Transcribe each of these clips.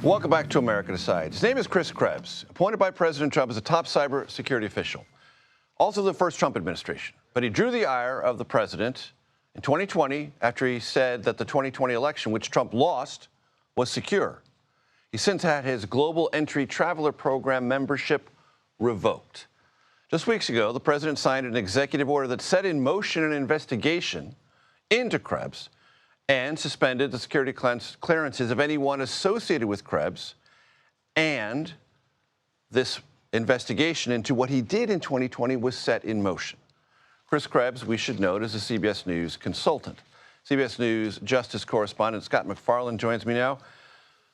Welcome back to America Decides. His name is Chris Krebs, appointed by President Trump as a top cybersecurity official, also the first Trump administration. But he drew the ire of the president in 2020 after he said that the 2020 election, which Trump lost, was secure. He's since had his global entry traveler program membership revoked. Just weeks ago, the president signed an executive order that set in motion an investigation into Krebs and suspended the security clearances of anyone associated with Krebs. And this investigation into what he did in 2020 was set in motion. Chris Krebs, we should note, is a CBS News consultant. CBS News Justice correspondent Scott MacFarlane joins me now.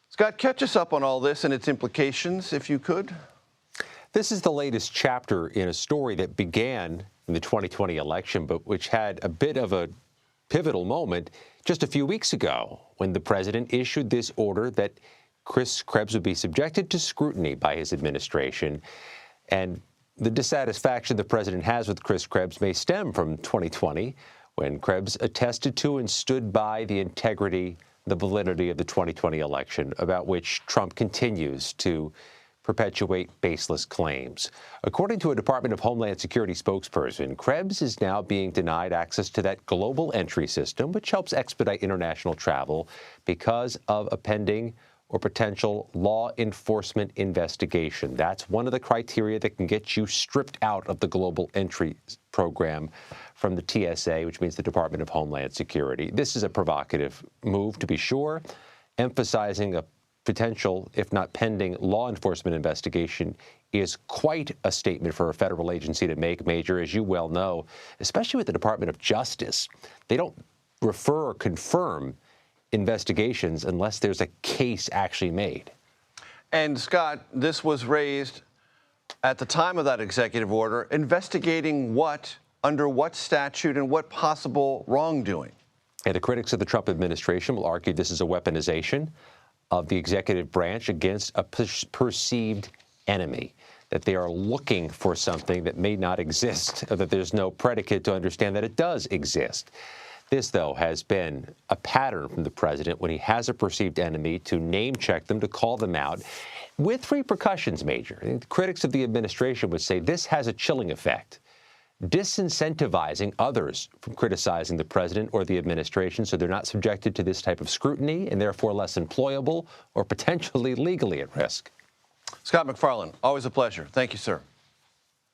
Scott, catch us up on all this and its implications, if you could. This is the latest chapter in a story that began in the 2020 election, but which had a bit of a pivotal moment just a few weeks ago when the president issued this order that Chris Krebs would be subjected to scrutiny by his administration. And the dissatisfaction the president has with Chris Krebs may stem from 2020, when Krebs attested to and stood by the integrity, the validity of the 2020 election, about which Trump continues to perpetuate baseless claims. According to a Department of Homeland Security spokesperson, Krebs is now being denied access to that global entry system, which helps expedite international travel, because of a pending or potential law enforcement investigation. That's one of the criteria that can get you stripped out of the global entry program from the TSA, which means the Department of Homeland Security. This is a provocative move, to be sure, emphasizing a potential, if not pending, law enforcement investigation is quite a statement for a federal agency to make, Major, as you well know, especially with the Department of Justice. They don't refer or confirm investigations unless there's a case actually made. And Scott, this was raised at the time of that executive order, investigating what, under what statute, and what possible wrongdoing? And the critics of the Trump administration will argue this is a weaponization of the executive branch against a perceived enemy, that they are looking for something that may not exist, or that there's no predicate to understand that it does exist. This, though, has been a pattern from the president when he has a perceived enemy to name-check them, to call them out, with repercussions, Major. And critics of the administration would say this has a chilling effect, disincentivizing others from criticizing the president or the administration, so they're not subjected to this type of scrutiny and therefore less employable or potentially legally at risk. Scott MacFarlane, always a pleasure. Thank you, sir.